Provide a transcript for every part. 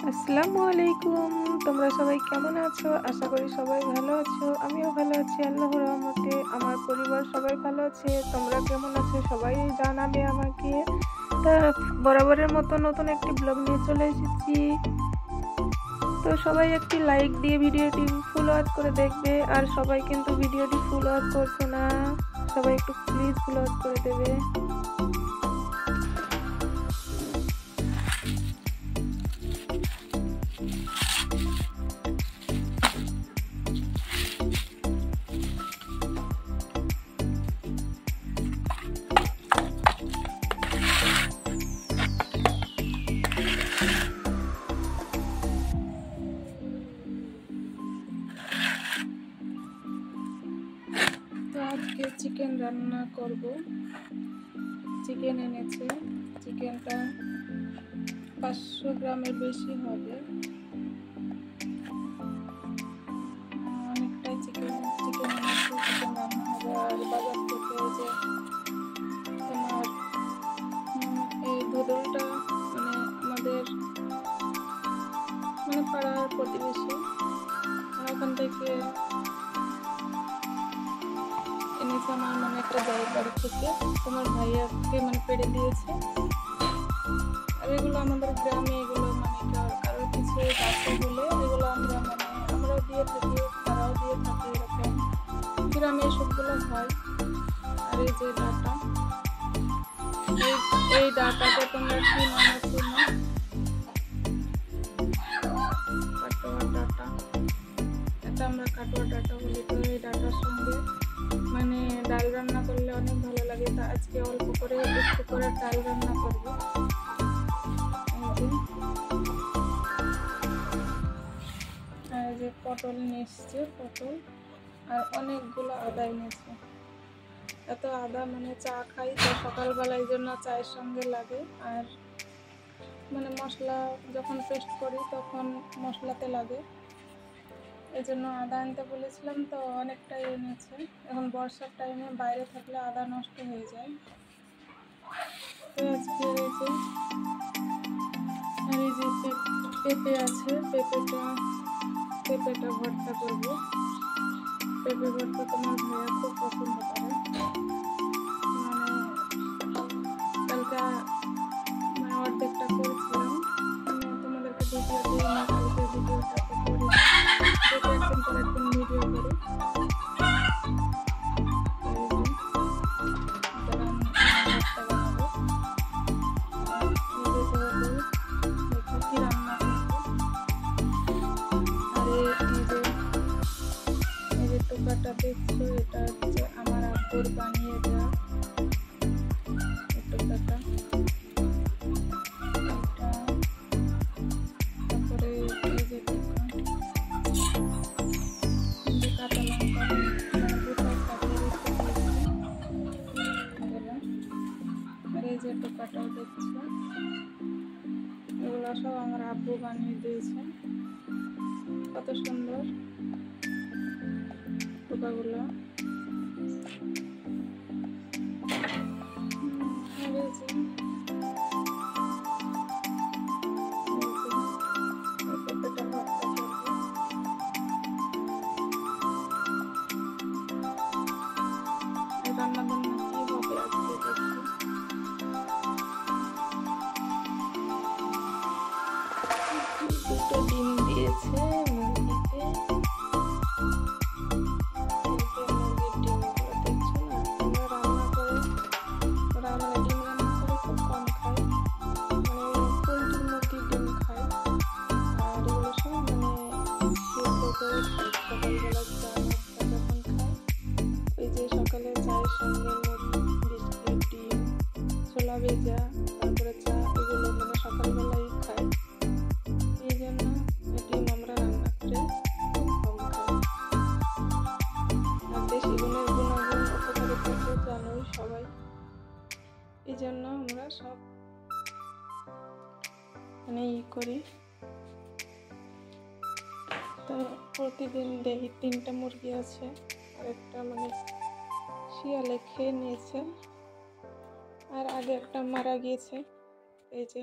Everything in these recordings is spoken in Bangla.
আসসালামু আলাইকুম। তোমরা সবাই কেমন আছো? আশা করি সবাই ভালো আছো। আমিও ভালো আছি আল্লাহর রহমতে। আমার পরিবার সবাই ভালো আছে। তোমরা কেমন আছো সবাই জানাবে আমাকে। তা বরাবরের মতো নতুন একটি ব্লগ নিয়ে চলে এসেছি। তো সবাই একটি লাইক দিয়ে ভিডিওটি ফুল ওয়াচ করে দেখবে। আর সবাই কিন্তু ভিডিওটি ফুল ওয়াচ করছে না, সবাই একটু প্লিজ ফুল ওয়াচ করে দেবে। তো আজকে চিকেন রান্না করব। চিকেন এনেছে, চিকেনটা 500 গ্রামের বেশি হবে। অনেকটাই চিকেন এনেছে, চিকেন রান্না হবে। আর বাজার থেকে যে তোমার এই ধুদুলটা মানে আমাদের পাড়ার প্রতিবেশী, ওখান থেকে এনেছে আমার একটা জায়গার থেকে। তোমার ভাইয়াকে পেড়ে দিয়েছে। আর এগুলো আমাদের গ্রামে, এগুলো কারোর কিছু গাছে হলে এগুলো আমরাও দিয়ে থাকি, তারাও দিয়ে থাকি, এরকম গ্রামে এসবগুলো হয়। আর এই যে ডাটা, এই ডাটাকে তোমরা কি নামে চিনো? কাটোয়া ডাটা, এটা আমরা কাটোয়া ডাটা বলি। তো এই ডাটার সঙ্গে ডাল রান্না করলে অনেক ভালো লাগে। তা আজকে অল্প করে একটু করে ডাল রান্না করবো। আর যে পটল নিয়ে এসছে, পটল আর অনেকগুলো আদা এনেছে। এত আদা চা খাই তো সকালবেলার জন্য চায়ের সঙ্গে লাগে। আর মশলা যখন পেস্ট করি তখন মশলাতে লাগে, এই জন্য আদা আনতে বলেছিলাম, তো অনেকটাই এনেছে। এখন বর্ষার টাইমে বাইরে থাকলে আদা নষ্ট হয়ে যায়। তো আজকে এই যে পেঁপে আছে, পেঁপেটা ভর্তা করবো। পেঁপে ভর্তা তোমার ভাইয়া খুব পছন্দ করে। কালকে অর্ধেকটা করেছিলাম, তোমাদেরকে ভিডিও দিই না, কালকে ভিডিওটা তো করি, একদিন পর একদিন ভিডিও করি। টোকাটা দেখছো, এটা হচ্ছে আমার আব্বুর বানিয়ে দেওয়া টোকাটা। তারপরে এই যে কাঁচা লঙ্কা আর এই যে টোকাটাও দেখছো, এগুলো সব আমার আব্বু বানিয়ে দিয়েছে। কত সুন্দর টোকাগুলো। রান্না বান্না কি হবে আজকে দেখি। দুটো ডিম দিয়েছে মুরগিতে। মুরগির ডিমগুলো দেখছো না? আমরা রান্না করে, ওরা ডিম রান্না করে খুব কম খায়, পোলট্রির মুরগির ডিম খায়। আর এগুলো সব সিদ্ধ করে খায় সকালবেলা চা নাস্তা যখন খায়। ওই যে সকালে চায়ের সঙ্গে মুড়ি, বিস্কিট, ডিম, ছোলা ভেজা, তারপরে চা, এগুলো সকালবেলাই খায়। এই জন্য ডিম আমরা রান্না করে খুব কম খাই। আর দেশি গুণের গুণাগুণ উপকারিতা তো জানোই সবাই, এই জন্য আমরা সব করি। তো প্রতিদিন দেখি 3টা মুরগি আছে, আর একটা শিয়ালে খেয়ে নিয়েছে, আর আগে একটা মারা গিয়েছে। এই যে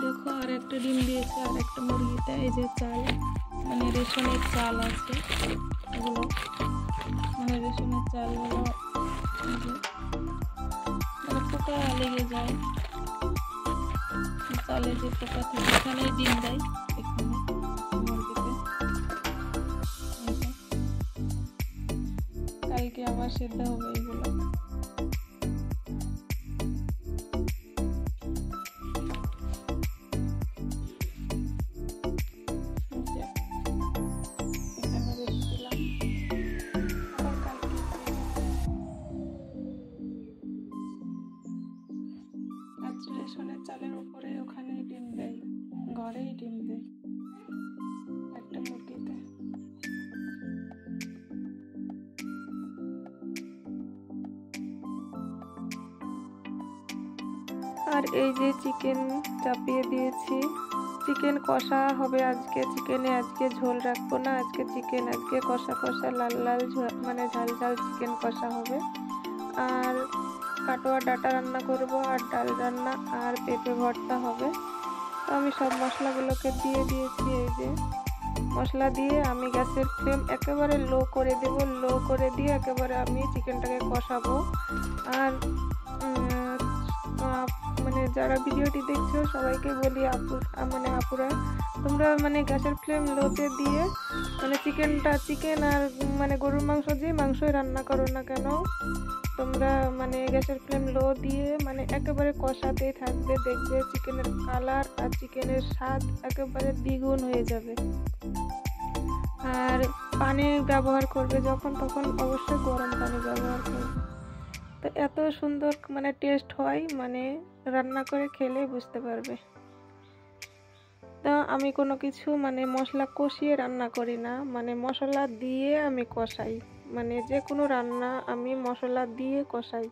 দেখো আর একটা ডিম দিয়েছে আর একটা মুরগিতে। এই যে চাল, মানে রেশনের চাল আছে, এগুলো মানে রেশনের চালগুলো মানে পোকা লেগে যায়, চালে যে পোকা থাকে এখানেই ডিম দেয়, এখানে মুরগিতে। কালকে আবার সেদ্ধ হবে এইগুলো। রেশনের চালের উপরে ওখানে ডিম দেয়, ঘরেই ডিম দেয় একটা মুরগিতে। আর এই যে চিকেন চাপিয়ে দিয়েছি, চিকেন কষা হবে আজকে। চিকেনে আজকে ঝোল রাখবো না, আজকে চিকেন আজকে কষা কষা লাল লাল মানে ঝাল ঝাল চিকেন কষা হবে। আর কাটোয়া ডাটা রান্না করব, আর ডাল রান্না, আর পেঁপে ভর্তা হবে। তো আমি সব মশলাগুলোকে দিয়ে দিয়েছি। এই যে মশলা দিয়ে আমি গ্যাসের ফ্লেম একেবারে লো করে দেব, লো করে দিয়ে একেবারে আমি চিকেনটাকে কষাবো। আর মানে যারা ভিডিওটি দেখছো সবাইকে বলি, আপুরা তোমরা মানে গ্যাসের ফ্লেম লোতে দিয়ে মানে চিকেন আর মানে গরুর মাংস যে মাংসই রান্না করো না কেন, তোমরা মানে গ্যাসের ফ্লেম লো দিয়ে মানে একেবারে কষাতেই থাকবে, দেখবে চিকেনের কালার আর চিকেনের স্বাদ একেবারে দ্বিগুণ হয়ে যাবে। আর পানি ব্যবহার করবে যখন তখন অবশ্যই গরম পানি ব্যবহার করবে। তো এত সুন্দর মানে টেস্ট হয়, মানে রান্না করে খেলে বুঝতে পারবে। তো আমি কোনো কিছু মানে মশলা কষিয়ে রান্না করি না, মানে মশলা দিয়ে আমি কষাই। মানে যে কোনো রান্না আমি মশলা দিয়ে কষাই,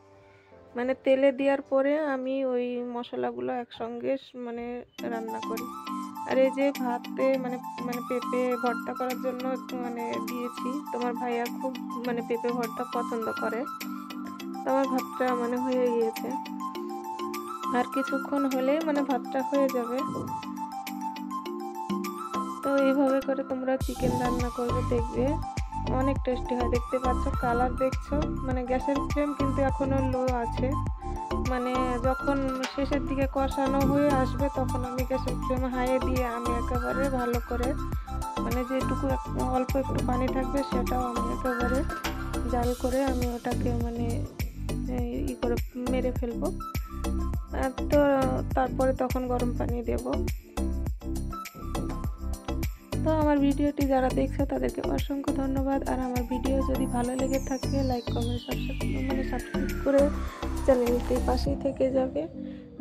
মানে তেলে দেওয়ার পরে আমি ওই মশলাগুলো একসঙ্গে মানে রান্না করি। আর এই যে ভাতে মানে পেঁপে ভর্তা করার জন্য মানে দিয়েছি, তোমার ভাইয়া খুব মানে পেঁপে ভর্তা পছন্দ করে। আমার ভাতটা মানে হয়ে গিয়েছে, আর কিছুক্ষণ হলে মানে ভাতটা হয়ে যাবে। তো এইভাবে করে তোমরা চিকেন রান্না করবে, দেখবে অনেক টেস্টি হয়। দেখতে পাচ্ছ কালার দেখছো, মানে গ্যাসের ফ্লেম কিন্তু এখনো লো আছে। মানে যখন শেষের দিকে কষানো হয়ে আসবে তখন আমি গ্যাসের ফ্লেম হাইয়ে দিয়ে আমি একেবারে ভালো করে মানে যেটুকু অল্প একটু পানি থাকবে সেটাও আমি একেবারে জাল করে আমি ওটাকে মানে করে মেরে ফেলবো। তো তারপরে তখন গরম পানি দেব। তো আমার ভিডিওটি যারা দেখছো তাদেরকে অসংখ্য ধন্যবাদ। আর আমার ভিডিও যদি ভালো লেগে থাকে লাইক কমেন্ট সাবস্ক্রাইব করে চ্যানেলটি পাশেই থেকে যাবে,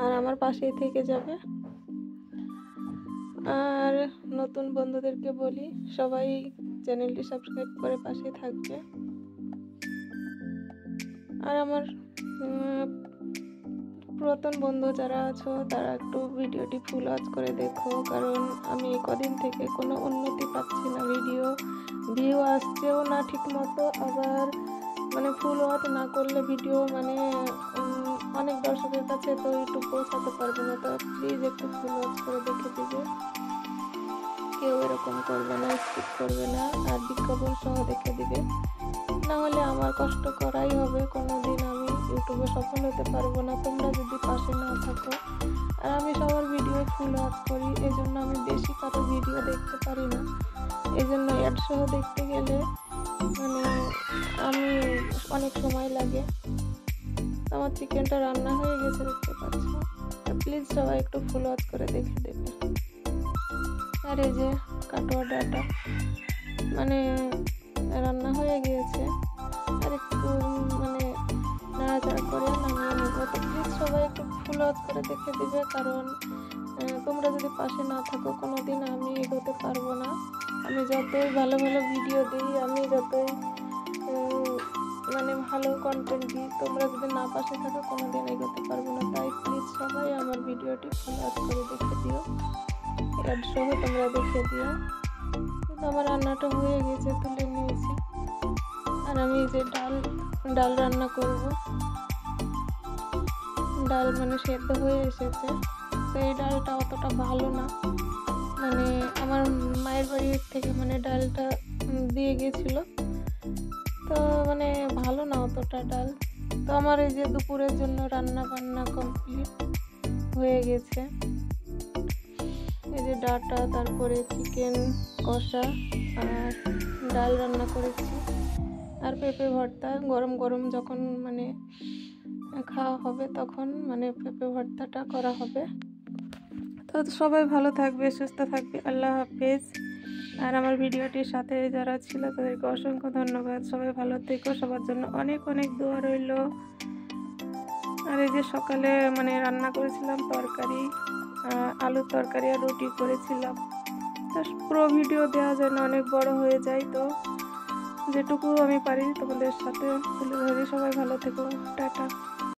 আর আমার পাশেই থেকে যাবে। আর নতুন বন্ধুদেরকে বলি সবাই চ্যানেলটি সাবস্ক্রাইব করে পাশে থাকবে। আর আমার পুরাতন বন্ধু যারা আছো তারা একটু ভিডিওটি ফুল ওয়াচ করে দেখো, কারণ আমি কদিন থেকে কোনো উন্নতি পাচ্ছি না, ভিউ আসছেও না ঠিক মতো। আবার মানে ফুল ওয়াচ না করলে ভিডিও মানে অনেক দর্শকের কাছে তো একটু পৌঁছাতে পারবে না। তো প্লিজ একটু ফুল ওয়াচ করে দেখে দিবে, কেউ এরকম করবে না, স্কিপ করবে না, আর বিজ্ঞাপন সহ দেখে দিবে। না হলে আমার কষ্ট করাই হবে, কোনোদিন আমি ইউটিউবে সফল হতে পারবো না তোমরা যদি পাশে না থাকো। আর আমি সবার ভিডিও ফুল ওয়াচ করি, এই জন্য আমি বেশি কারো ভিডিও দেখতে পারি না। এই জন্য অ্যাড সহ দেখতে গেলে মানে আমি অনেক সময় লাগে। আমার চিকেনটা রান্না হয়ে গেছে দেখতে পাচ্ছ, প্লিজ সবাই একটু ফুল ওয়াচ করে দেখে দেবে। আর এই যে কাটোয়া ডাটা মানে রান্না হয়ে গিয়েছে, আর একটু মানে নাড়াচাড়া করে নামিয়ে নেব। তো প্লিজ সবাই একটু ফুল ওয়াচ করে দেখে দিবে, কারণ তোমরা যদি পাশে না থাকো কোনোদিন আমি এগোতে পারবো না। আমি যতই ভালো ভালো ভিডিও দিই, আমি যতই মানে ভালো কন্টেন্ট দিই, তোমরা যদি না পাশে থাকো কোনোদিন এগোতে পারবো না। তাই প্লিজ সবাই আমার ভিডিওটি ফুল ওয়াচ করে দেখে দিও, অ্যাড সহ তোমরা দেখে দিও। আমার রান্নাটা হয়ে গেছে, তুলে নিয়েছি। আর আমি যে ডাল রান্না করব, ডাল মানে সেদ্ধ হয়ে এসেছে। তো এই ডালটা অতটা ভালো না, মানে আমার মায়ের বাড়ির থেকে মানে ডালটা দিয়ে গেছিলো, তো মানে ভালো না অতটা ডাল। তো আমার এই যে দুপুরের জন্য রান্না বান্না কমপ্লিট হয়ে গেছে। এই যে ডাটা, তারপরে চিকেন কষা আর ডাল রান্না করেছি, আর পেঁপে ভর্তা। গরম গরম যখন মানে খাওয়া হবে তখন মানে পেঁপে ভর্তাটা করা হবে। তো সবাই ভালো থাকবে, সুস্থ থাকবে। আল্লাহ হাফেজ। আর আমার ভিডিওটির সাথে যারা ছিল তাদেরকে অসংখ্য ধন্যবাদ। সবাই ভালো থেকো, সবার জন্য অনেক অনেক দোয়া রইল। আর এই যে সকালে মানে রান্না করেছিলাম তরকারি, আলুর তরকারি আর রুটি করেছিলাম। তো পুরো ভিডিও দেওয়া যায় না, অনেক বড় হয়ে যায়, তো যেটুকু আমি পারি তোমাদের সাথে তুলে ধরি। সবাই ভালো থেকো, টাটা।